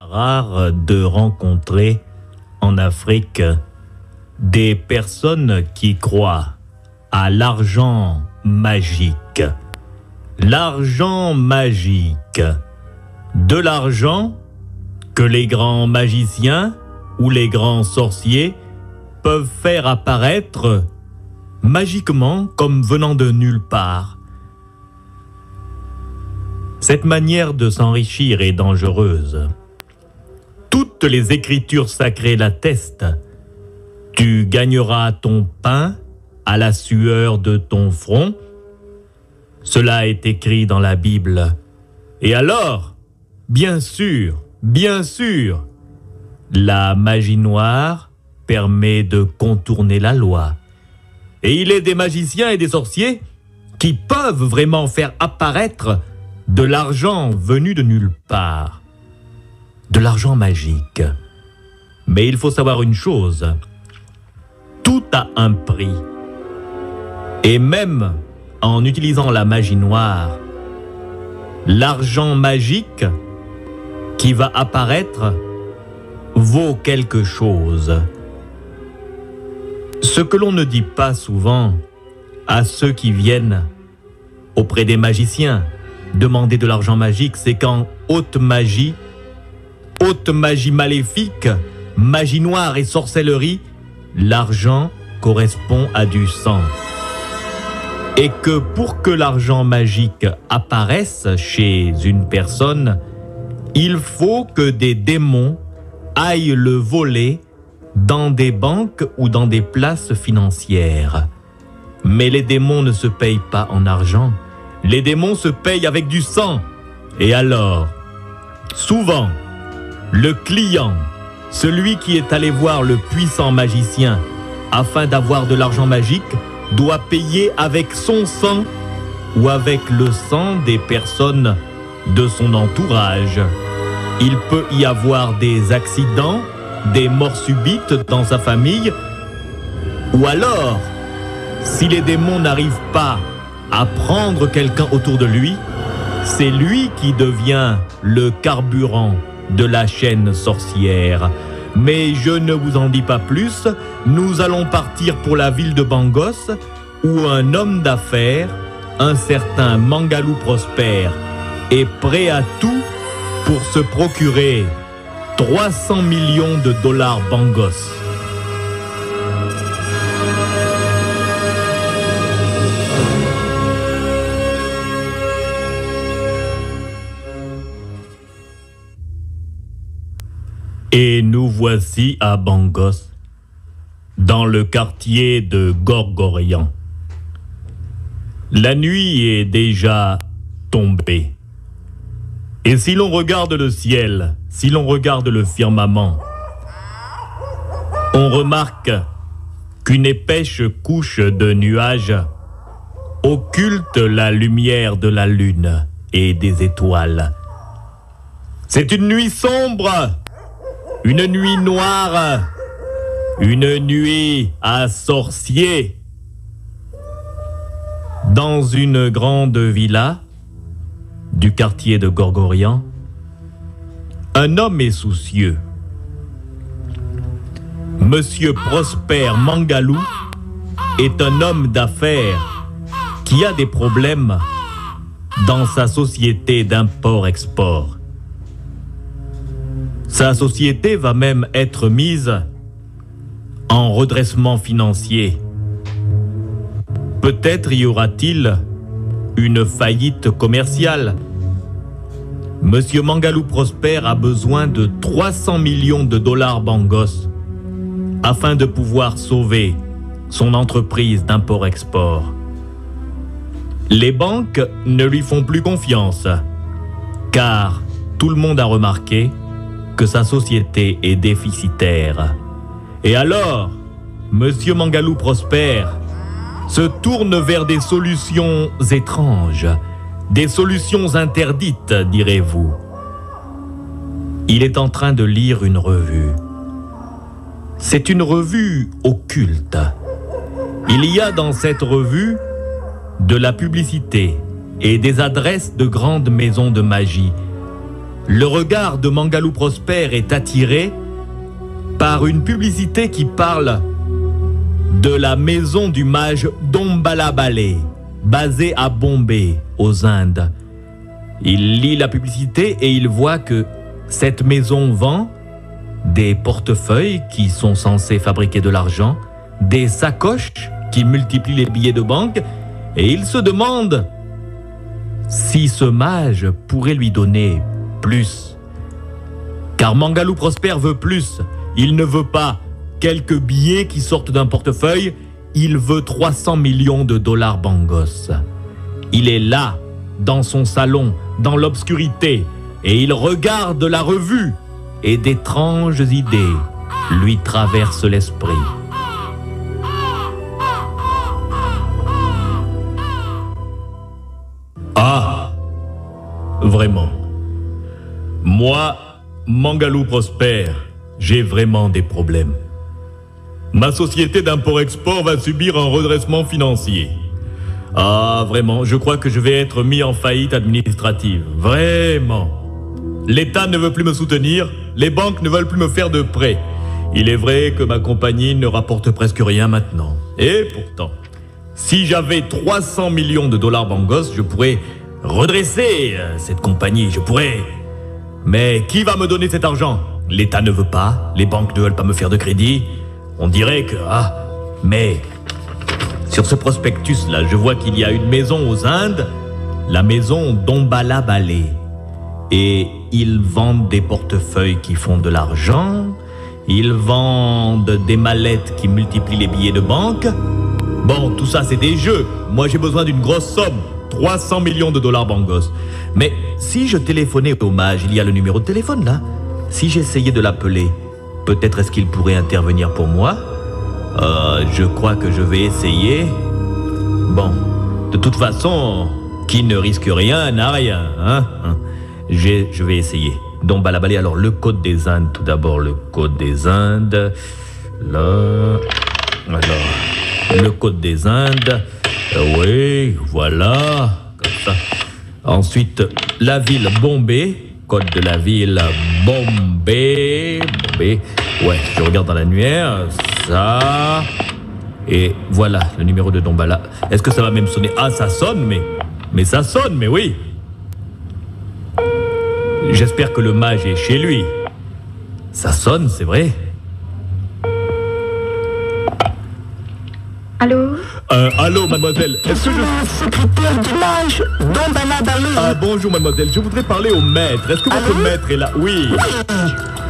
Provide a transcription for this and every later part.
Rare de rencontrer en Afrique des personnes qui croient à l'argent magique. L'argent magique. De l'argent que les grands magiciens ou les grands sorciers peuvent faire apparaître magiquement comme venant de nulle part. Cette manière de s'enrichir est dangereuse. Toutes les écritures sacrées l'attestent. Tu gagneras ton pain à la sueur de ton front. Cela est écrit dans la Bible. Et alors, bien sûr, la magie noire permet de contourner la loi. Et il est des magiciens et des sorciers qui peuvent vraiment faire apparaître de l'argent venu de nulle part. De l'argent magique. Mais il faut savoir une chose, tout a un prix. Et même en utilisant la magie noire, l'argent magique qui va apparaître vaut quelque chose. Ce que l'on ne dit pas souvent à ceux qui viennent auprès des magiciens demander de l'argent magique, c'est qu'en haute magie maléfique, magie noire et sorcellerie, l'argent correspond à du sang. Et que pour que l'argent magique apparaisse chez une personne, il faut que des démons aillent le voler dans des banques ou dans des places financières. Mais les démons ne se payent pas en argent. Les démons se payent avec du sang. Et alors, souvent, le client, celui qui est allé voir le puissant magicien afin d'avoir de l'argent magique, doit payer avec son sang ou avec le sang des personnes de son entourage. Il peut y avoir des accidents, des morts subites dans sa famille, ou alors, si les démons n'arrivent pas à prendre quelqu'un autour de lui, c'est lui qui devient le carburant de la chaîne sorcière. Mais je ne vous en dis pas plus, nous allons partir pour la ville de Bangos, où un homme d'affaires, un certain Mangalou Prosper, est prêt à tout pour se procurer 300 millions de dollars Bangos. Et nous voici à Bangos, dans le quartier de Gorgorian. La nuit est déjà tombée. Et si l'on regarde le ciel, si l'on regarde le firmament, on remarque qu'une épaisse couche de nuages occulte la lumière de la lune et des étoiles. C'est une nuit sombre, une nuit noire, une nuit à sorciers. Dans une grande villa du quartier de Gorgorian, un homme est soucieux. Monsieur Prosper Mangalou est un homme d'affaires qui a des problèmes dans sa société d'import-export. Sa société va même être mise en redressement financier. Peut-être y aura-t-il une faillite commerciale. Monsieur Mangalou Prosper a besoin de 300 millions de dollars Bangos afin de pouvoir sauver son entreprise d'import-export. Les banques ne lui font plus confiance, car tout le monde a remarqué que sa société est déficitaire. Et alors, Monsieur Mangalou Prosper se tourne vers des solutions étranges, des solutions interdites, direz-vous. Il est en train de lire une revue. C'est une revue occulte. Il y a dans cette revue de la publicité et des adresses de grandes maisons de magie. le regard de Mangalou Prosper est attiré par une publicité qui parle de la maison du mage Dombala Bale, basée à Bombay, aux Indes. Il lit la publicité et il voit que cette maison vend des portefeuilles qui sont censés fabriquer de l'argent, des sacoches qui multiplient les billets de banque, et il se demande si ce mage pourrait lui donner plus. Car Mangalou Prosper veut plus. Il ne veut pas quelques billets qui sortent d'un portefeuille, il veut 300 millions de dollars bangos. Il est là, dans son salon, dans l'obscurité, et il regarde la revue, et d'étranges idées lui traversent l'esprit. Ah, vraiment. Moi, Mangalou Prosper, j'ai vraiment des problèmes. Ma société d'import-export va subir un redressement financier. Ah, vraiment, je crois que je vais être mis en faillite administrative. Vraiment. L'État ne veut plus me soutenir, les banques ne veulent plus me faire de prêts. Il est vrai que ma compagnie ne rapporte presque rien maintenant. Et pourtant, si j'avais 300 millions de dollars bangos, je pourrais redresser cette compagnie, je pourrais... Mais qui va me donner cet argent? L'État ne veut pas, les banques ne veulent pas me faire de crédit. On dirait que... Ah, mais... Sur ce prospectus-là, je vois qu'il y a une maison aux Indes, la maison Dombala Bale. Et ils vendent des portefeuilles qui font de l'argent, ils vendent des mallettes qui multiplient les billets de banque. Bon, tout ça c'est des jeux. Moi j'ai besoin d'une grosse somme, 300 millions de dollars bangos. Mais si je téléphonais au mage, il y a le numéro de téléphone là. Si j'essayais de l'appeler, peut-être est-ce qu'il pourrait intervenir pour moi? Je crois que je vais essayer. Bon, de toute façon, qui ne risque rien n'a rien, hein? Je vais essayer. Dombala Bale, alors le code des Indes, tout d'abord le code des Indes. Là, alors, le code des Indes. Oui, voilà, comme ça. Ensuite, la ville Bombay, code de la ville Bombay. Bombay. Ouais, je regarde dans l'annuaire, ça. Et voilà, le numéro de Dombala. Est-ce que ça va même sonner? Ah, ça sonne, mais ça sonne, mais oui. J'espère que le mage est chez lui. Ça sonne, c'est vrai. Allô? Allô, mademoiselle. Est-ce que je suis secrétaire du mage Dombala Bale. Ah, bonjour, mademoiselle. Je voudrais parler au maître. Est-ce que votre maître est là? Oui.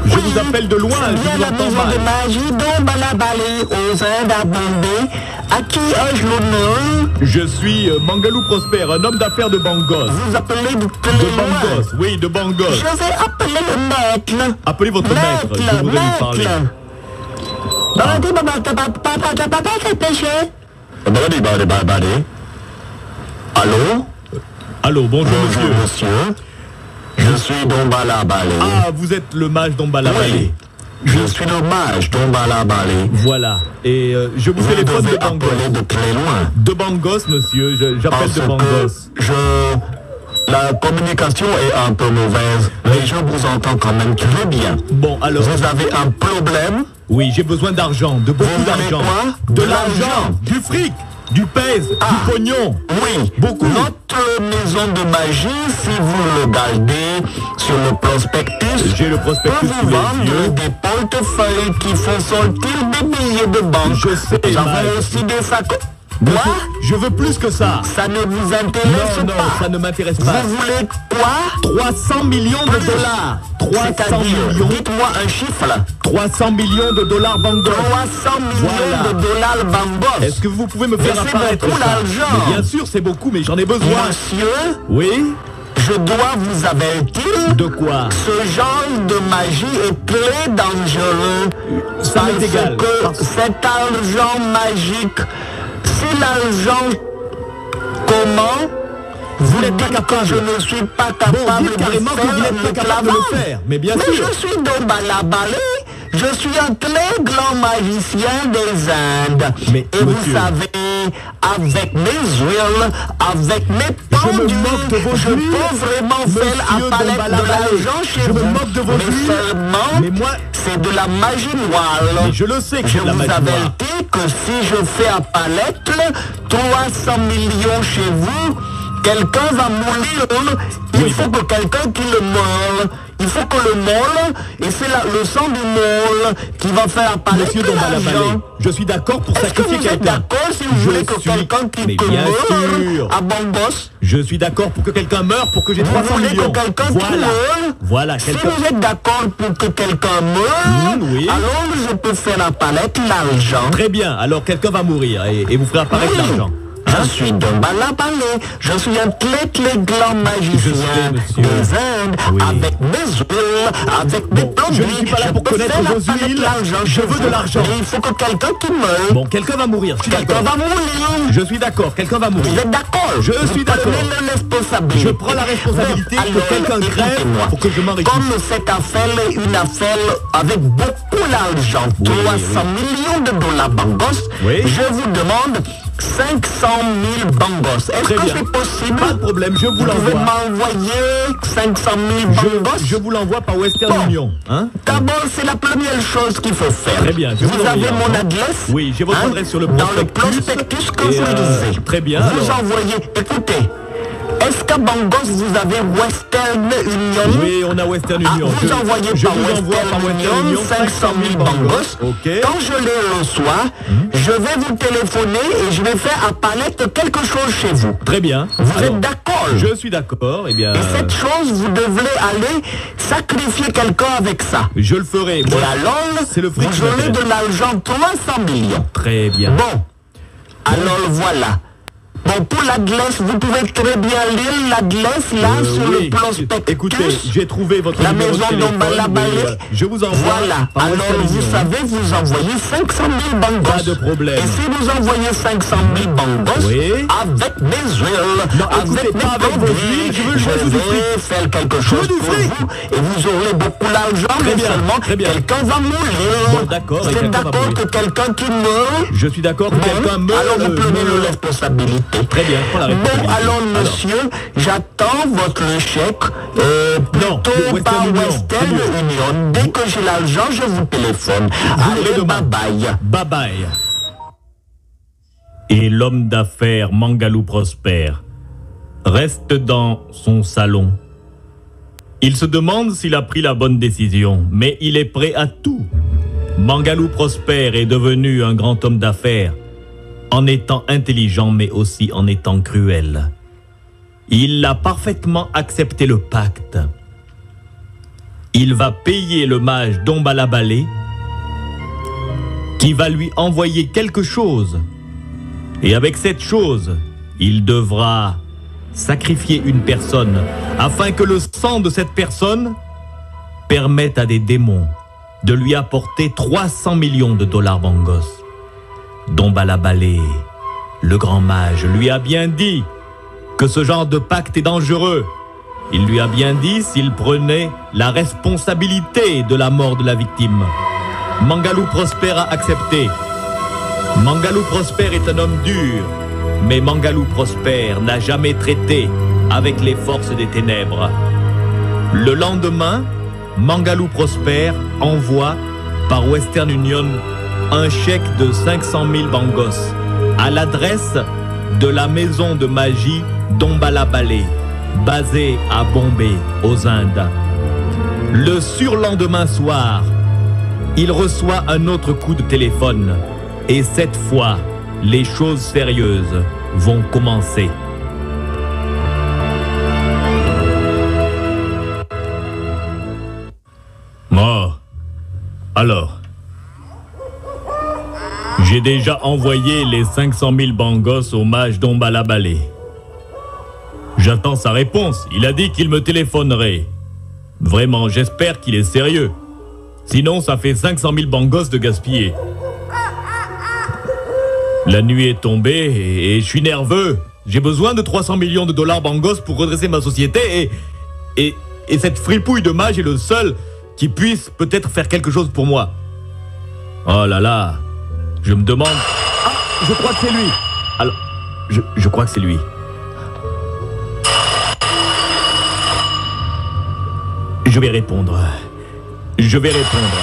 Je vous appelle de loin, je vous entends mal. De magie Dombala Bale aux Indes à Bombay. À qui ai-je l'honneur? Je suis Mangalou Prosper, un homme d'affaires de Bangos. Vous appelez de Bangos, oui, de Bangos. Je vais appeler le maître. Appelez votre maître, je voudrais lui parler. Allô? Allô, bonjour monsieur. Je suis Dombala Bale. Ah, vous êtes le mage Dombala Bale. Oui, je suis le mage Dombala Bale. Voilà, et je vous téléphone de Bangos. De très loin. De Bangos, monsieur, j'appelle de Bangos. La communication est un peu mauvaise, mais je vous entends quand même très bien. Bon, alors... Vous avez un problème? Oui, j'ai besoin d'argent, de beaucoup d'argent. De l'argent, du fric, du pèse, du pognon. Oui, beaucoup. Notre maison de magie, si vous le regardez sur le prospectus, j'ai le prospectus sous les yeux. Des portefeuilles qui font sortir des billets de banque. Je sais, nous avons aussi des sacs. Quoi? Je veux plus que ça. Ça ne vous intéresse pas? Non, ça ne m'intéresse pas. Vous voulez quoi? 300 millions de dollars. 300 millions. Dites-moi un chiffre là. 300 millions de dollars bangos. 300 millions de dollars bangos. Est-ce que vous pouvez me faire apparaître ça? C'est beaucoup d'argent. Bien sûr, c'est beaucoup, mais j'en ai besoin. Monsieur? Oui? Je dois vous avertir. De quoi? Ce genre de magie est très dangereux. Ça m'est égal. Parce que cet argent magique, c'est l'argent comment? Vous n'êtes pas capable. Je ne suis pas capable de carrément que vous n'êtes pas capable de le faire. Mais bien sûr. Je suis Dombala Bale. je suis un très grand magicien des Indes. Mais, et vous monsieur, savez, avec mes huiles, avec mes pendules, je peux vraiment faire apparaître de l'argent chez je vous. me moque de vos mais huiles. seulement, Mais moi, c'est de la magie noire. mais je le sais que Je c'est de la vous magie noire. avertis que si je fais apparaître 300 millions chez vous, quelqu'un va mourir. Il faut que quelqu'un qui le meure. Il faut que le mole, et c'est le sang du mole qui va faire apparaître Monsieur Dombala Balé, l'argent. je suis d'accord pour Est-ce que sacrifier vous êtes quelqu'un. d'accord si vous voulez que quelqu'un qui Mais bien sûr. meure à Bangos? Je suis d'accord pour que quelqu'un meure pour que j'ai 300 voulez que millions. quelqu'un qui Voilà. meure? Voilà, Si quelqu'un. vous êtes d'accord pour que quelqu'un meure, Oui. alors je peux faire apparaître l'argent. Très bien, alors quelqu'un va mourir et vous ferez apparaître l'argent. Je suis Dombala Balé, je suis un très grand magicien monsieur. des Indes, Oui. avec mes huiles, avec mes Bon, je ne suis pas là pour peux connaître faire vos apparaître huiles, l'argent je chez veux de vous. l'argent. Mais il faut que quelqu'un qui meure. Bon, quelqu'un va mourir, je suis Quelqu'un d'accord. va mourir. Je suis d'accord, quelqu'un va Vous mourir. êtes d'accord? Je suis d'accord. Vous prenez la responsabilité. Je prends la responsabilité Bon, que alors, quelqu'un crève écoutez-moi. pour que je m'enrichisse. Comme cette affaire est une affaire avec beaucoup d'argent, 300 millions de dollars bangos, Oui. je vous demande 500 000 bangos. Est-ce Très que bien. c'est possible? Pas de problème, je vous Vous pouvez l'envoie. m'envoyer 500 000 bangos? Je vous l'envoie par Western Bon. Union. Hein? D'abord, c'est la première chose qu'il faut faire. Très bien, je vous Vous avez envoie mon l'argent. adresse? Oui, j'ai votre Hein? adresse sur le Dans le prospectus. prospectus que Et, vous lisez. très bien, Vous alors. envoyez, écoutez, est-ce qu'à Bangos, vous avez Western Union? Oui, on a Western Ah, Union. vous envoyez je par vous envoie par Western Union 500 000 bangos. Ok. Quand je les reçois, je vais vous téléphoner et je vais faire apparaître quelque chose chez vous. Très bien. Vous Alors, êtes d'accord? Je suis d'accord. Eh bien, Et cette chose, vous devrez aller sacrifier quelqu'un avec ça. je le ferai. Et Moi, alors, c'est le fric qui vous aurez m'intéresse. de l'argent, 300 millions. Très bien. Bon, alors voilà. Bon, pour l'adresse, vous pouvez très bien lire l'adresse là sur Oui. le prospectus. Écoutez, j'ai trouvé votre La numéro de maison téléphone. Dombala Balé. Oui, je vous envoie Voilà. par Alors, Western vous Union. savez, vous envoyez 500 000 bangos. Pas de problème. Et si vous envoyez 500 000 bangos, Oui. avec mes huiles, Non, écoutez, avec mes pas avec vos produits, huiles, je veux du vais fric. faire quelque chose du pour fric. vous et vous aurez beaucoup d'argent, mais bien, seulement très bien. quelqu'un va mourir. Bon, d'accord, et Vous êtes quelqu'un va d'accord mourir. que quelqu'un qui meurt? Je suis d'accord que Bon, quelqu'un meurt. alors vous prenez meurt. la responsabilité. Très bien, je prends la Bon, responsabilité. alors monsieur, j'attends votre chèque Non, plutôt Western par Union, Western c'est mieux. Union. Dès que j'ai l'argent, je vous téléphone. l'aurez Allez, demain. bye bye. Bye bye. Et l'homme d'affaires Mangalou Prosper reste dans son salon. Il se demande s'il a pris la bonne décision, mais il est prêt à tout. Mangalou Prosper est devenu un grand homme d'affaires, en étant intelligent mais aussi en étant cruel. Il a parfaitement accepté le pacte. Il va payer le mage Dombala Balé, qui va lui envoyer quelque chose. Et avec cette chose, il devra sacrifier une personne afin que le sang de cette personne permette à des démons de lui apporter 300 millions de dollars bangos. Dombala Balé, le grand mage, lui a bien dit que ce genre de pacte est dangereux. Il lui a bien dit s'il prenait la responsabilité de la mort de la victime. Mangalou Prosper a accepté. Mangalou Prosper est un homme dur, mais Mangalou Prosper n'a jamais traité avec les forces des ténèbres. Le lendemain, Mangalou Prosper envoie par Western Union un chèque de 500 000 bangos à l'adresse de la maison de magie Dombala Balé, basée à Bombay, aux Indes. Le surlendemain soir, il reçoit un autre coup de téléphone. Et cette fois, les choses sérieuses vont commencer. Oh, alors, j'ai déjà envoyé les 500 000 bangos au mage Dombala Balé. J'attends sa réponse. Il a dit qu'il me téléphonerait. Vraiment, j'espère qu'il est sérieux. Sinon, ça fait 500 000 bangos de gaspiller. La nuit est tombée et je suis nerveux. J'ai besoin de 300 millions de dollars bangos pour redresser ma société et cette fripouille de mage est le seul qui puisse peut-être faire quelque chose pour moi. Oh là là, je me demande... Ah, je crois que c'est lui. Alors, je crois que c'est lui. Je vais répondre. Je vais répondre.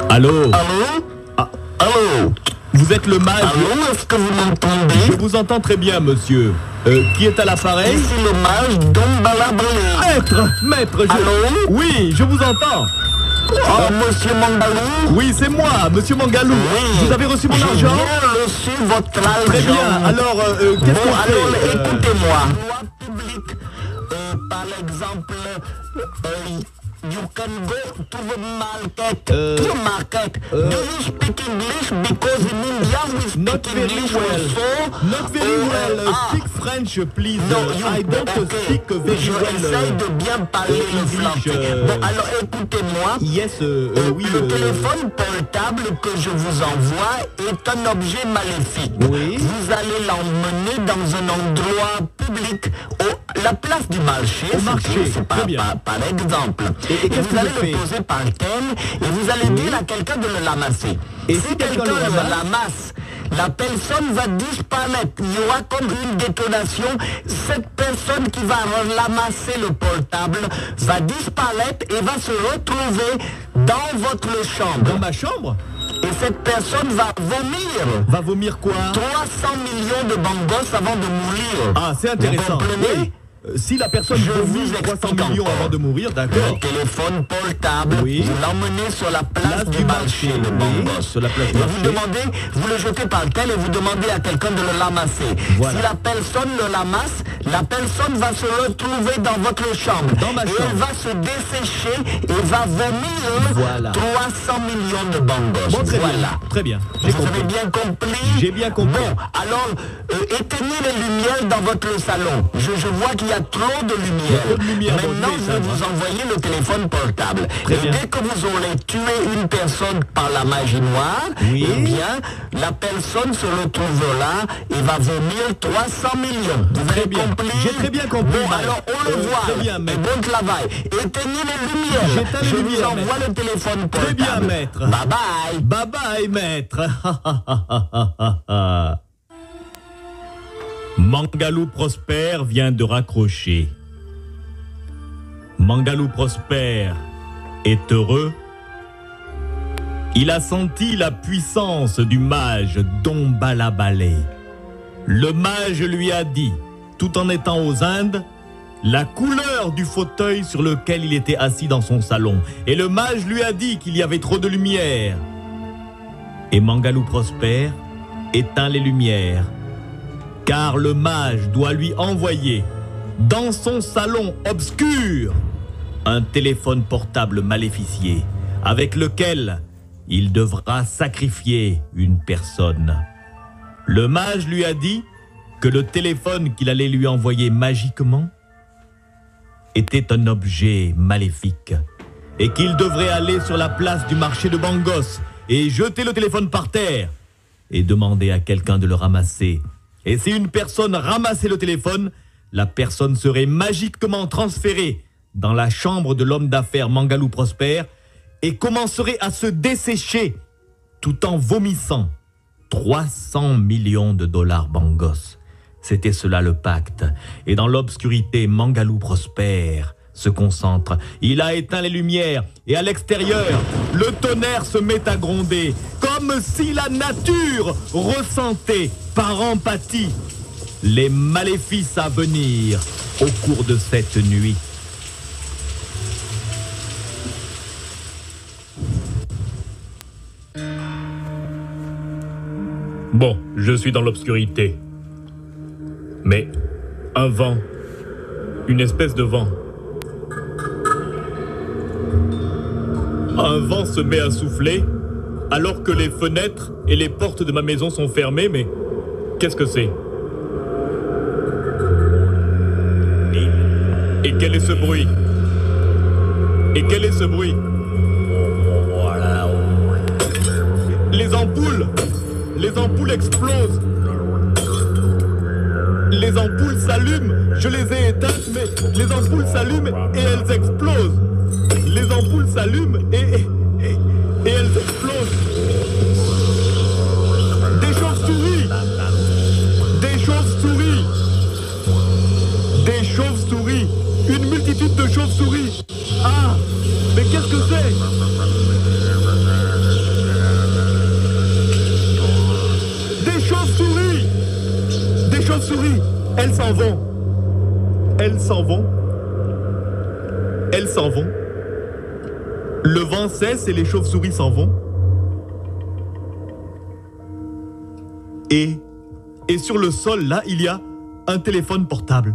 Allô? Allô? Ah, Allô? vous êtes le mage? Allô, est-ce que vous m'entendez? Je vous entends très bien, monsieur. Qui est à l'appareil? Ici le mage Dombala Balé. Maître, Allô? Oui, je vous entends. Oh, monsieur Mangalou? Oui, c'est moi, monsieur Mangalou. Oui. Vous avez reçu mon argent? J'ai bien reçu votre argent. Très bien. Alors, qu'est-ce qu'on fait? Alors, écoutez-moi. Loi publique, par exemple, you can go to the market. To the market. Do you speak English? Because in India we speak Not very English well. also. Not very well. Speak French, please. No, I don't speak very je well. essaye de bien parler le English, français. Bon, alors écoutez-moi. Yes, oui. Le téléphone portable que je vous envoie est un objet maléfique. Oui. Vous allez l'emmener dans un endroit public, la place du marché. Au marché, c'est très bien. Par exemple. Et qu'est-ce que vous allez je fais? le poser par thème et vous allez dire à quelqu'un de le ramasser. Et si quelqu'un le ramasse, la personne va disparaître. Il y aura comme une détonation. Cette personne qui va ramasser le portable va disparaître et va se retrouver dans votre chambre. Dans ma chambre? Et cette personne va vomir. Va vomir quoi? 300 millions de bangos avant de mourir. Ah, c'est intéressant. Vous comprenez? Oui. Si la personne Je vomit vous 300 explique millions encore. avant de mourir, d'accord. Le téléphone portable, Oui. vous l'emmenez sur la place du marché, le oui, bangos. sur la place Et du vous marché. demandez, vous le jetez par terre et vous demandez à quelqu'un de le ramasser. Voilà. Si la personne le ramasse, la personne va se retrouver dans votre chambre. Dans ma et chambre. elle va se dessécher et va vomir Voilà. 300 millions de bangos. Bon, très voilà. bien. Très bien. J'ai Vous avez compris. bien compris? J'ai bien compris. Bon, alors, éteignez les lumières dans votre salon. Je vois qu'il y a trop de lumière. trop de lumière, bon, Maintenant, je je vais vais éteindre, vous envoyer le téléphone portable. Très Et bien. dès que vous aurez tué une personne par la magie noire, Oui. eh bien, la personne se retrouvera et va vomir 300 millions. Vous Très avez bien. compris? J'ai très bien compris, Bon, Mike. alors, on le voit. Très bien, Et maître. bon travail. Éteignez les lumières. J'éteins les Je vous lumières, envoie le téléphone portable. Très bien, maître. Bye bye. Bye bye, maître. Mangalou Prosper vient de raccrocher. Mangalou Prosper est heureux. Il a senti la puissance du mage Dombala Balé. Le mage lui a dit, tout en étant aux Indes, la couleur du fauteuil sur lequel il était assis dans son salon. Et le mage lui a dit qu'il y avait trop de lumière. Et Mangalou Prosper éteint les lumières, car le mage doit lui envoyer dans son salon obscur un téléphone portable maléficié avec lequel il devra sacrifier une personne. Le mage lui a dit que le téléphone qu'il allait lui envoyer magiquement était un objet maléfique et qu'il devrait aller sur la place du marché de Bangos et jeter le téléphone par terre et demander à quelqu'un de le ramasser. Et si une personne ramassait le téléphone, la personne serait magiquement transférée dans la chambre de l'homme d'affaires Mangalou Prosper et commencerait à se dessécher tout en vomissant 300 millions de dollars Bangos. C'était cela le pacte. Et dans l'obscurité, Mangalou Prosper se concentre. Il a éteint les lumières et à l'extérieur, le tonnerre se met à gronder comme si la nature ressentait par empathie les maléfices à venir au cours de cette nuit. Bon, je suis dans l'obscurité. Mais un vent, une espèce de vent. Un vent se met à souffler alors que les fenêtres et les portes de ma maison sont fermées, mais qu'est-ce que c'est? Et quel est ce bruit? Et quel est ce bruit? Les ampoules explosent. Les ampoules s'allument. Je les ai éteintes, mais les ampoules s'allument et elles explosent. Les ampoules s'allument et elles explosent. Des chauves-souris. Des chauves-souris. Des chauves-souris. Une multitude de chauves-souris. Ah, mais qu'est-ce que c'est? Des chauves-souris. Des chauves-souris. Elles s'en vont. Elles s'en vont. Elles s'en vont. Le vent cesse et les chauves-souris s'en vont. Et sur le sol, là, il y a un téléphone portable.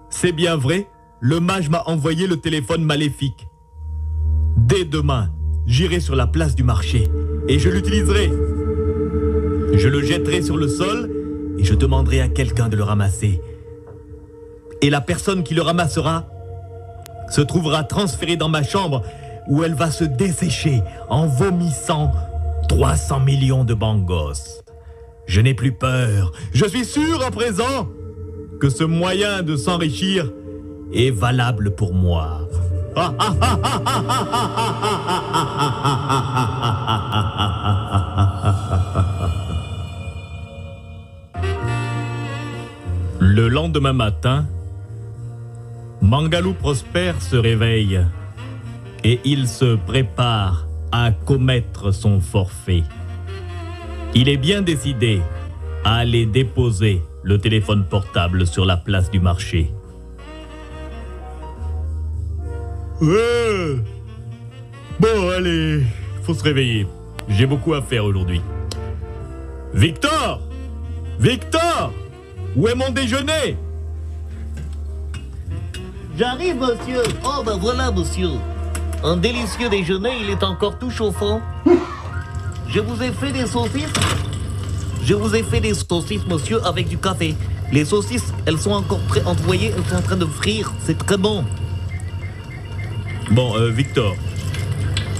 C'est bien vrai, le mage m'a envoyé le téléphone maléfique. Dès demain, j'irai sur la place du marché et je l'utiliserai. Je le jetterai sur le sol et je demanderai à quelqu'un de le ramasser. Et la personne qui le ramassera se trouvera transférée dans ma chambre où elle va se dessécher en vomissant 300 millions de bangos. Je n'ai plus peur. Je suis sûr à présent que ce moyen de s'enrichir est valable pour moi. Le lendemain matin, Mangalou Prosper se réveille et il se prépare à commettre son forfait. Il est bien décidé à aller déposer le téléphone portable sur la place du marché. Bon, allez, faut se réveiller. J'ai beaucoup à faire aujourd'hui. Victor! Victor! Où est mon déjeuner? J'arrive, monsieur. Oh, ben voilà, monsieur. Un délicieux déjeuner, il est encore tout chauffant. Je vous ai fait des saucisses. Je vous ai fait des saucisses, monsieur, avec du café. Les saucisses, elles sont encore prêtes. Vous voyez, elles sont en train de frire. C'est très bon. Bon, Victor,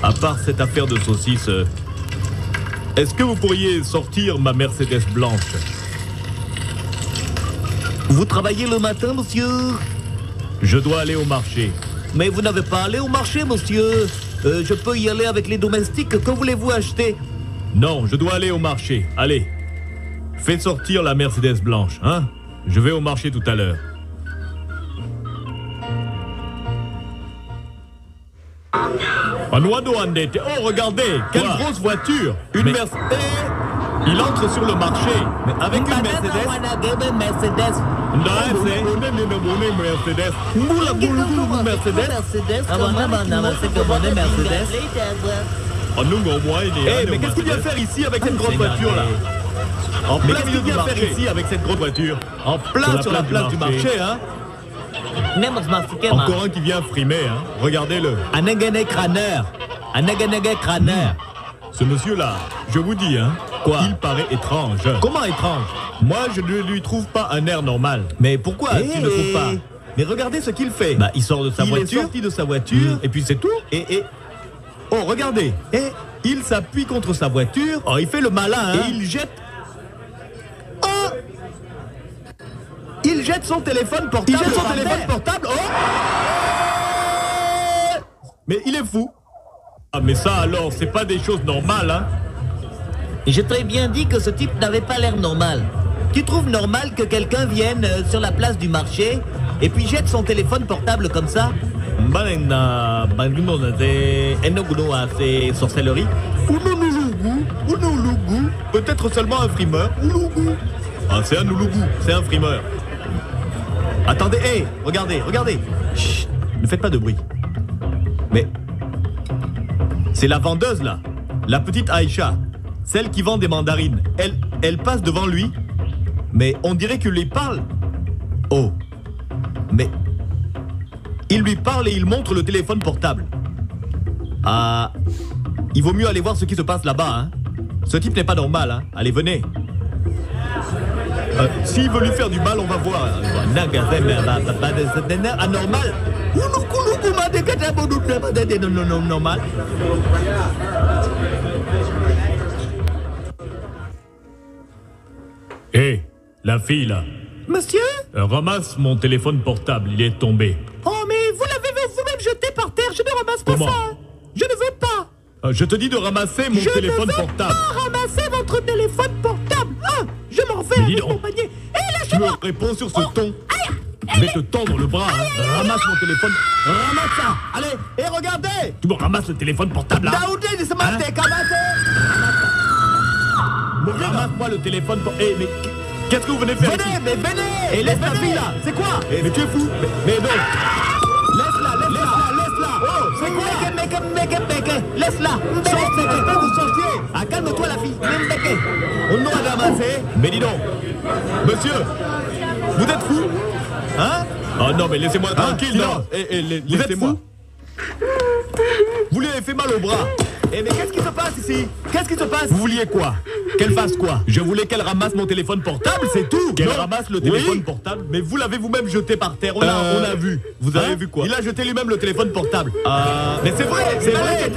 à part cette affaire de saucisses, est-ce que vous pourriez sortir ma Mercedes blanche? Vous travaillez le matin, monsieur? Je dois aller au marché. Mais vous n'avez pas allé au marché, monsieur. Je peux y aller avec les domestiques. Que voulez-vous acheter? Non, je dois aller au marché. Allez, faites sortir la Mercedes blanche, hein? Je vais au marché tout à l'heure. Oh, regardez, quelle grosse voiture! Une Mercedes. Il entre sur le marché, mais avec une Mercedes. Mais qu'est-ce qu'il vient faire ici avec cette grosse voiture là? En plein milieu du marché ici avec cette grosse voiture. En plein sur la place du marché, hein? Encore un qui vient frimer, hein? Regardez-le. Ce monsieur-là, je vous dis, hein? Quoi? Il paraît étrange. Comment étrange? Moi, je ne lui trouve pas un air normal. Mais pourquoi tu ne trouves pas? Mais regardez ce qu'il fait. Bah, il sort de sa voiture. Il est sorti de sa voiture. Et puis c'est tout. Oh, regardez. Et il s'appuie contre sa voiture. Oh, il fait le malin, hein? Et il jette. Oh! Il jette son téléphone portable. Il jette son téléphone portable. Oh! Mais il est fou. Ah, mais ça alors, c'est pas des choses normales, hein? J'ai très bien dit que ce type n'avait pas l'air normal. Tu trouves normal que quelqu'un vienne sur la place du marché et puis jette son téléphone portable comme ça? C'est sorcellerie. Peut-être seulement un frimeur. Ah, c'est un oulougou, c'est un frimeur. Attendez, hé, regardez. Chut, ne faites pas de bruit. Mais c'est la vendeuse là, la petite Aïcha, celle qui vend des mandarines. Elle passe devant lui, mais on dirait qu'il lui parle. Oh, mais il lui parle et il montre le téléphone portable. Ah, il vaut mieux aller voir ce qui se passe là-bas, hein. Ce type n'est pas normal, hein. Allez, venez. S'il veut lui faire du mal, on va voir. Anormal. Normal. Hé, la fille là, Monsieur? Ramasse mon téléphone portable, il est tombé. Oh, mais vous l'avez vous-même jeté par terre. Je ne ramasse pas Comment? ça. Je ne veux pas. Je te dis de ramasser mon téléphone portable. Je ne veux pas ramasser votre téléphone portable. Ah, je m'en vais Mais dis avec donc. mon panier. Et Tu me lâchez-moi. réponds sur ce ton. Je vais te tendre le bras. Ramasse mon téléphone. Ramasse ça. Allez, et regardez. Tu me ramasses le téléphone portable là. Daoudé, dis-moi, Hein? t'es camassé. Ramasse-moi le téléphone portable. Eh, mais qu'est-ce que vous venez faire ici? Venez, mais venez. Et laisse Mais ta venez. fille là. C'est quoi? Mais tu es fou. Mais non. Laisse-la. Oh, c'est quoi? Laisse-la. Sortez, vous sortiez. Ah, calme-toi la fille. On doit ramasser. Mais dis donc. Monsieur, vous êtes fou? Hein? Oh non, mais laissez-moi tranquille, non. Laissez-moi. Vous lui avez fait mal au bras. Eh, mais qu'est-ce qui se passe ici? Qu'est-ce qui se passe? Vous vouliez quoi? Qu'elle fasse quoi? Je voulais qu'elle ramasse mon téléphone portable, c'est tout. Qu'elle Non. ramasse le téléphone Oui. portable. Mais vous l'avez vous-même jeté par terre. On a vu. Vous avez vu quoi? Il a jeté lui-même le téléphone portable. Mais c'est vrai, c'est vrai.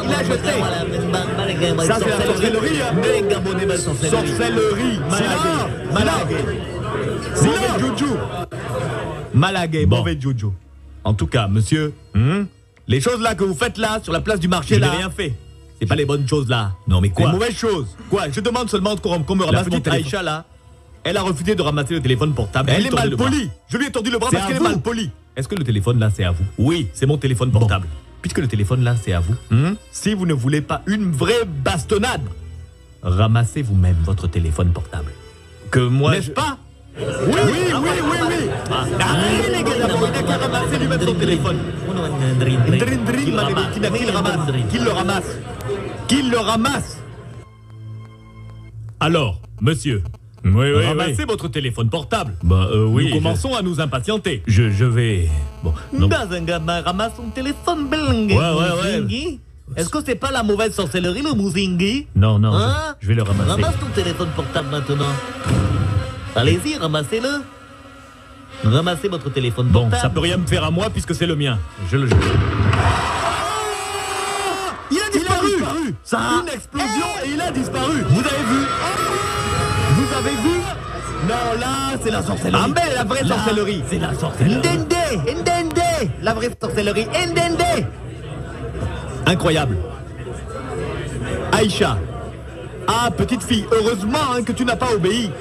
Il a jeté. Ça, c'est la sorcellerie, hein. Sorcellerie. Malagué. Mauvais juju. Malagué, mauvais juju. En tout cas, monsieur, les choses là que vous faites là, sur la place du marché, là, rien fait. C'est pas les bonnes choses là. Non, mais quoi? Les mauvaises choses. Quoi? Je demande seulement qu'on me ramasse mon téléphone. Aïcha là, elle a refusé de ramasser le téléphone portable. Elle est mal polie. Je lui ai tordu le bras parce qu'elle est mal polie. Est-ce que le téléphone là, c'est à vous? Oui, c'est mon téléphone portable. Puisque le téléphone là, c'est à vous, si vous ne voulez pas une vraie bastonnade, ramassez vous-même votre téléphone portable. Que moi. N'est-ce pas? Oui. Arrêtez les gars, il n'a qu'à ramasser lui-même son téléphone. Qu'il le ramasse. Alors, monsieur. Oui. Ramassez votre téléphone portable. Oui. Nous commençons à nous impatienter. Je vais. Bon. Non. Ramasse son téléphone, Ouais. Mouzingi. Est-ce que c'est pas la mauvaise sorcellerie, le Mouzingi? Non, Hein? je vais le ramasser. Ramasse ton téléphone portable maintenant. Allez-y, ramassez-le. Ramassez votre téléphone Bon, portable. ça peut rien me faire à moi puisque c'est le mien. Je le jette. Il a disparu. Ça a une explosion et il a disparu. Vous avez vu? Vous avez vu? Non, là, c'est la sorcellerie. Ah, mais la vraie sorcellerie. C'est la sorcellerie. Ndende. La vraie sorcellerie. Ndende. Incroyable. Aïcha. Ah, petite fille, heureusement que tu n'as pas obéi.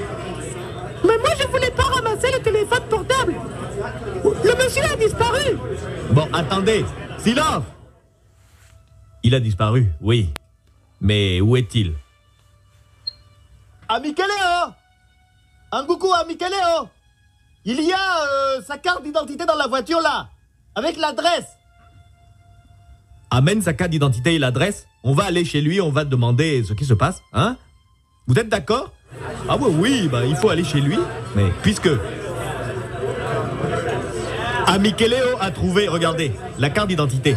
Mais moi, je voulais pas ramasser le téléphone portable. Le monsieur a disparu. Bon, attendez. Silence. Il a disparu, oui. Mais où est-il? Amikeleo. Anguku, Amikeleo. Il y a sa carte d'identité dans la voiture là. Avec l'adresse. Amène sa carte d'identité et l'adresse. On va aller chez lui, on va demander ce qui se passe. Hein? Vous êtes d'accord? Ah oui, il faut aller chez lui. Mais puisque Amikeleo a trouvé, regardez, la carte d'identité.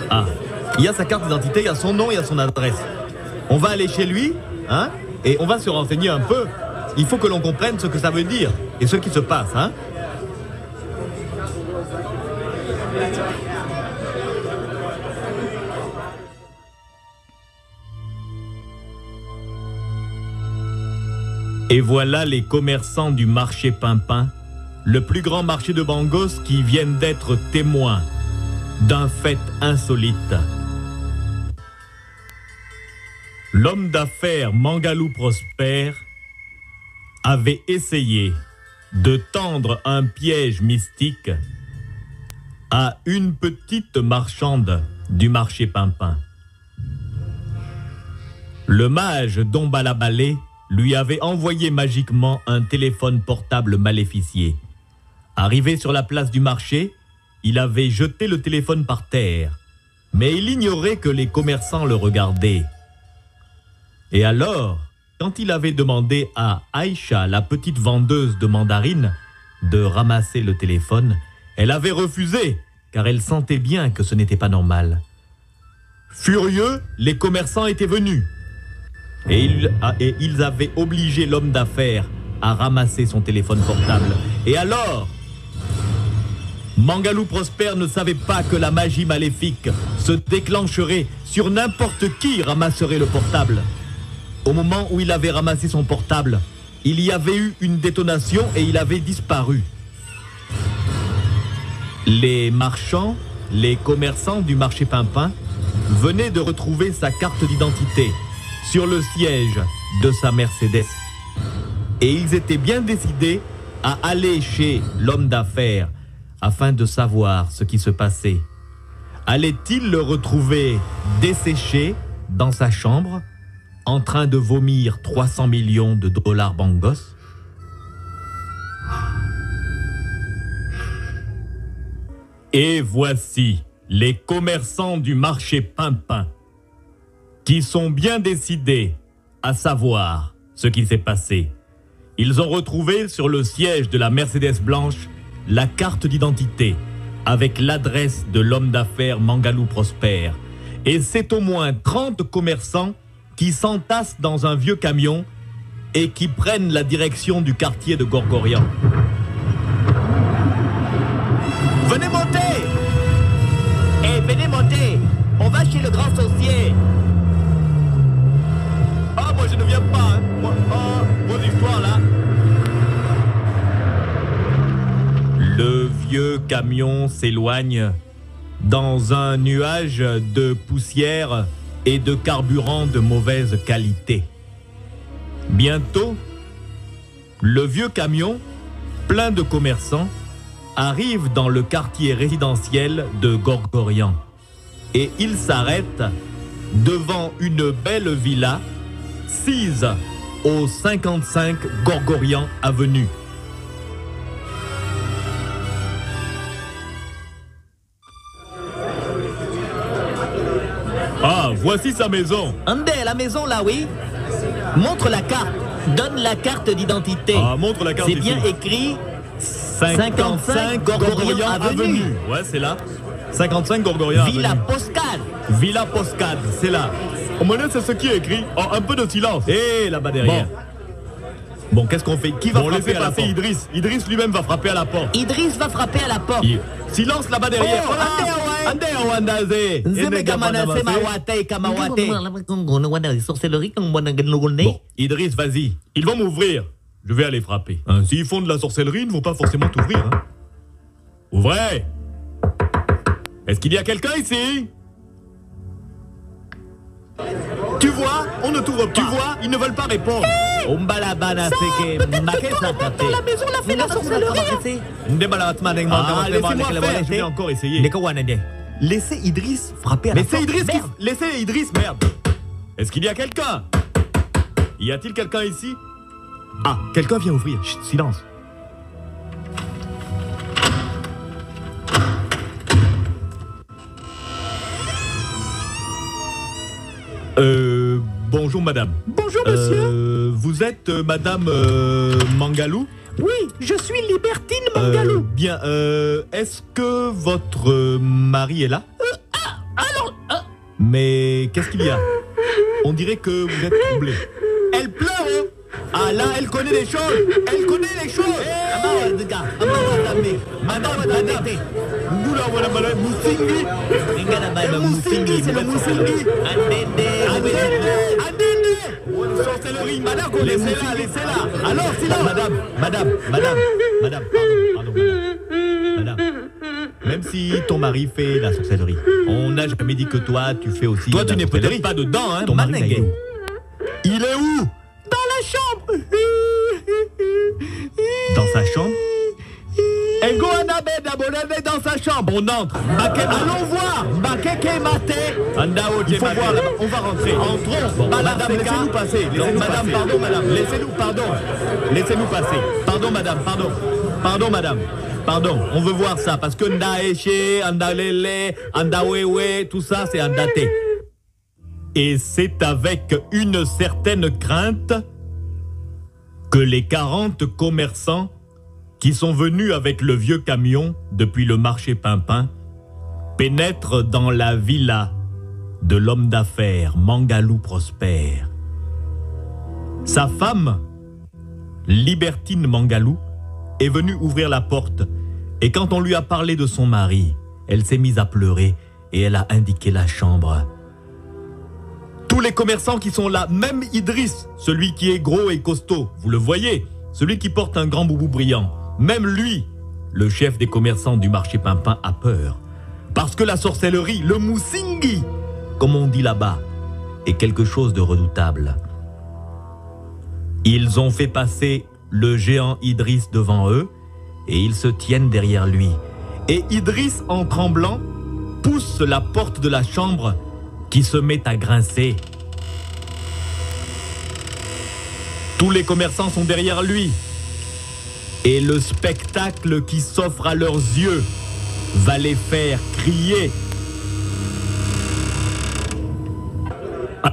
Ah, il y a sa carte d'identité, il y a son nom, il y a son adresse. On va aller chez lui, hein, et on va se renseigner un peu. Il faut que l'on comprenne ce que ça veut dire et ce qui se passe, hein. Et voilà les commerçants du marché Pimpin, le plus grand marché de Bangos, qui viennent d'être témoins d'un fait insolite. L'homme d'affaires Mangalou Prosper avait essayé de tendre un piège mystique à une petite marchande du marché Pimpin. Le mage Dombalabalé lui avait envoyé magiquement un téléphone portable maléficié. Arrivé sur la place du marché, il avait jeté le téléphone par terre, mais il ignorait que les commerçants le regardaient. Et alors, quand il avait demandé à Aïcha, la petite vendeuse de mandarines, de ramasser le téléphone, elle avait refusé, car elle sentait bien que ce n'était pas normal. Furieux, les commerçants étaient venus. Et ils avaient obligé l'homme d'affaires à ramasser son téléphone portable. Et alors, Mangalou Prosper ne savait pas que la magie maléfique se déclencherait sur n'importe qui ramasserait le portable. Au moment où il avait ramassé son portable, il y avait eu une détonation et il avait disparu. Les marchands, les commerçants du marché Pimpin venaient de retrouver sa carte d'identité sur le siège de sa Mercedes. Et ils étaient bien décidés à aller chez l'homme d'affaires afin de savoir ce qui se passait. Allait-il le retrouver desséché dans sa chambre, en train de vomir 300 millions de dollars bangos? Et voici les commerçants du marché Pimpin qui sont bien décidés à savoir ce qui s'est passé. Ils ont retrouvé sur le siège de la Mercedes blanche la carte d'identité avec l'adresse de l'homme d'affaires Mangalou Prosper. Et c'est au moins 30 commerçants qui s'entassent dans un vieux camion et qui prennent la direction du quartier de Gorgorian. Venez monter! Eh, venez monter! On va chez le grand saucier! Ah, moi je ne viens pas, hein. Moi, vos histoires là. Le vieux camion s'éloigne dans un nuage de poussière et de carburant de mauvaise qualité. Bientôt, le vieux camion, plein de commerçants, arrive dans le quartier résidentiel de Gorgorian. Et il s'arrête devant une belle villa sise au 55 Gorgorian Avenue. Ah, voici sa maison. Andé, la maison là, oui. Montre la carte. Donne la carte d'identité. Ah, montre la carte. C'est bien écrit 55 Gorgorian Avenue. Ouais, c'est là. 55 Gorgorian Avenue. Villa Poscade. Villa Poscade, c'est là. Au moins, c'est ce qui est écrit. Oh, un peu de silence. Et là-bas derrière. Bon, qu'est-ce qu'on fait? Qui va frapper à la porte? Idriss. Idriss lui-même va frapper à la porte. Idriss va frapper à la porte. Silence là-bas derrière. Bon, Idriss, vas-y. Ils vont m'ouvrir. Je vais aller frapper. Hein, s'ils font de la sorcellerie, ils ne vont pas forcément t'ouvrir. Hein. Ouvrez! Est-ce qu'il y a quelqu'un ici? Tu vois, on ne t'ouvre pas. Tu vois, ils ne veulent pas répondre. Dans la maison, on a fait la sorcellerie. Ah, laissez-moi faire, je vais encore essayer. Laissez Idriss frapper à la porte. Laissez Idriss, merde. Est-ce qu'il y a quelqu'un? Y a-t-il quelqu'un ici? Ah, quelqu'un vient ouvrir. Chut, silence. Bonjour madame. Bonjour monsieur. Vous êtes madame Mangalou? Oui, je suis Libertine Mangalou. Bien, est-ce que votre mari est là? Alors... Mais qu'est-ce qu'il y a? On dirait que vous êtes troublé. Elle pleure, hein? Ah là, elle connaît les choses. Elle connaît les choses. Madame, Moussingi, c'est le Moussingi. Sorcellerie, madame, laissez-la. Alors, silence. Madame, pardon, madame. Même si ton mari fait la sorcellerie, on n'a jamais dit que toi, tu fais aussi. Toi, tu n'es peut-être pas dedans, hein? Ton mari, il est où? Dans la chambre. Dans sa chambre? Ego Anabed abonné dans sa chambre. On entre. Allons voir. Il faut voir là-bas. On va rentrer. Entrons. Bon, madame, laissez-nous passer. Madame, pardon, madame. Laissez-nous passer. Pardon, madame, Pardon, madame. Pardon, on veut voir ça. Parce que Ndaeche, Andalele, Andawewe, tout ça, c'est Andate. Et c'est avec une certaine crainte que les 40 commerçants qui sont venus avec le vieux camion depuis le marché Pimpin pénètrent dans la villa de l'homme d'affaires Mangalou Prosper. Sa femme, Libertine Mangalou, est venue ouvrir la porte et quand on lui a parlé de son mari, elle s'est mise à pleurer et elle a indiqué la chambre. Tous tous les commerçants qui sont là, même Idriss, celui qui est gros et costaud, vous le voyez, celui qui porte un grand boubou brillant, même lui, le chef des commerçants du marché Pimpin, a peur. Parce que la sorcellerie, le moussingi, comme on dit là-bas, est quelque chose de redoutable. Ils ont fait passer le géant Idriss devant eux et ils se tiennent derrière lui. Et Idriss, en tremblant, pousse la porte de la chambre qui se met à grincer. Tous les commerçants sont derrière lui. Et le spectacle qui s'offre à leurs yeux va les faire crier.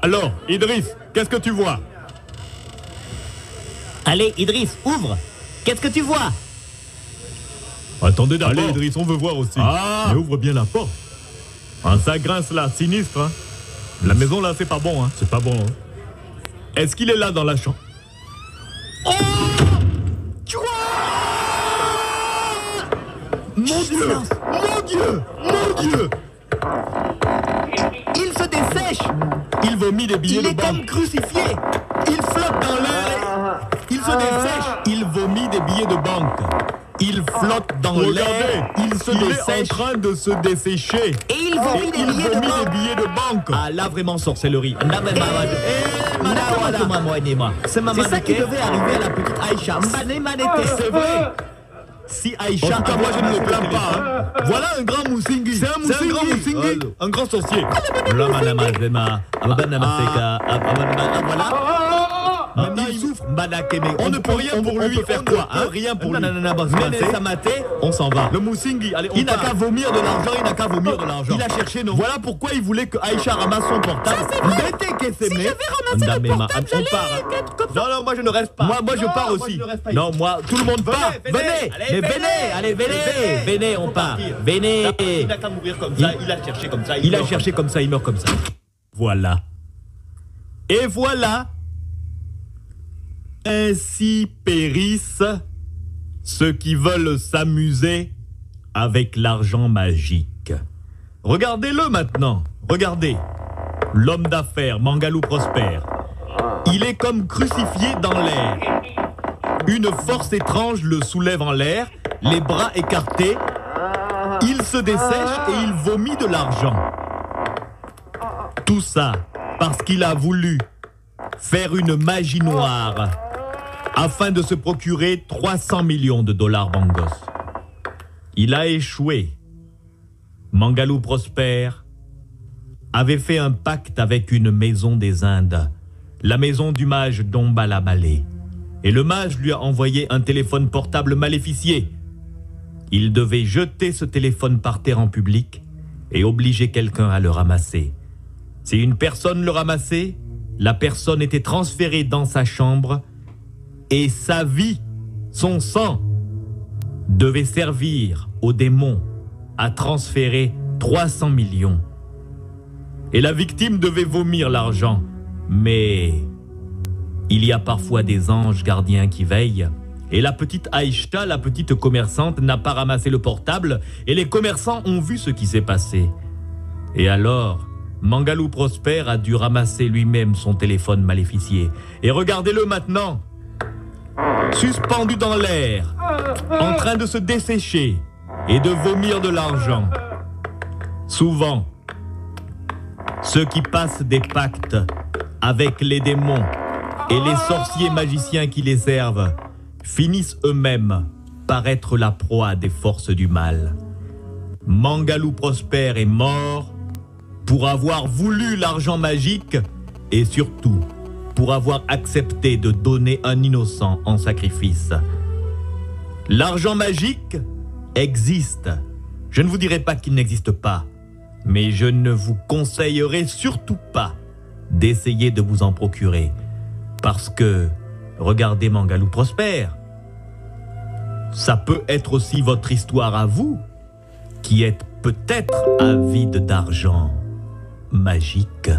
Alors, Idriss, qu'est-ce que tu vois? Allez, Idriss, ouvre. Qu'est-ce que tu vois? Attendez d'abord. Allez, Idriss, on veut voir aussi. Ah, mais ouvre bien la porte. Ça grince là, sinistre. Hein. La maison là, c'est pas bon. Hein. C'est pas bon. Hein. Est-ce qu'il est là dans la chambre? Oh! Mon Dieu! Mon Dieu! Mon Dieu! Il se dessèche. Il vomit des billets Il de est banque. comme crucifié. Il flotte dans l'air. Il se dessèche. Il vomit des billets de banque. Il flotte dans l'air. Il se dessèche. est en train de se dessécher. Et il vomit des billets de vomit banque. des billets de banque. Ah là, vraiment sorcellerie. C'est ça qui devait arriver à la petite Aïcha. C'est vrai. Si Aïcha... En tout cas, moi, je ne me plains pas. Hein. Voilà un grand moussingi. C'est un moussingi. grand moussingi. Un grand sorcier. Voilà. Maintenant, il souffre. On ne peut rien pour lui. faire quoi, hein? Rien pour lui. Méné Samate, on s'en va. Le moussingi, allez, on Il n'a part. qu'à vomir de l'argent, il n'a qu'à vomir de l'argent. Il a cherché, non? Voilà pourquoi il voulait que Aïcha ramasse son portable. Si j'avais ramassé le portable, on part. Non, moi je ne reste pas. Moi je pars aussi. Non, moi, tout le monde part. Venez, allez, venez, on part. Venez. Il n'a qu'à mourir comme ça, il a cherché comme ça. Il a cherché comme ça, il meurt comme ça. Voilà. Et voilà. Ainsi périssent ceux qui veulent s'amuser avec l'argent magique. Regardez-le maintenant. Regardez. L'homme d'affaires, Mangalou Prosper. Il est comme crucifié dans l'air. Une force étrange le soulève en l'air, les bras écartés. Il se dessèche et il vomit de l'argent. Tout ça parce qu'il a voulu faire une magie noire afin de se procurer 300 millions de dollars bangos. Il a échoué. Mangalou Prosper avait fait un pacte avec une maison des Indes, la maison du mage Dombala Balé. Et le mage lui a envoyé un téléphone portable maléficié. Il devait jeter ce téléphone par terre en public et obliger quelqu'un à le ramasser. Si une personne le ramassait, la personne était transférée dans sa chambre et sa vie, son sang, devait servir au démon à transférer 300 millions. Et la victime devait vomir l'argent. Mais il y a parfois des anges gardiens qui veillent. Et la petite Aïcha, la petite commerçante, n'a pas ramassé le portable et les commerçants ont vu ce qui s'est passé. Et alors, Mangalou Prosper a dû ramasser lui-même son téléphone maléficié. Et regardez-le maintenant, suspendu dans l'air, en train de se dessécher et de vomir de l'argent. Souvent, ceux qui passent des pactes avec les démons et les sorciers magiciens qui les servent finissent eux-mêmes par être la proie des forces du mal. Mangalou Prosper est mort pour avoir voulu l'argent magique et surtout pour avoir accepté de donner un innocent en sacrifice. L'argent magique existe. Je ne vous dirai pas qu'il n'existe pas, mais je ne vous conseillerais surtout pas d'essayer de vous en procurer. Parce que, regardez Mangalou Prosper, ça peut être aussi votre histoire à vous, qui êtes peut-être avide d'argent magique.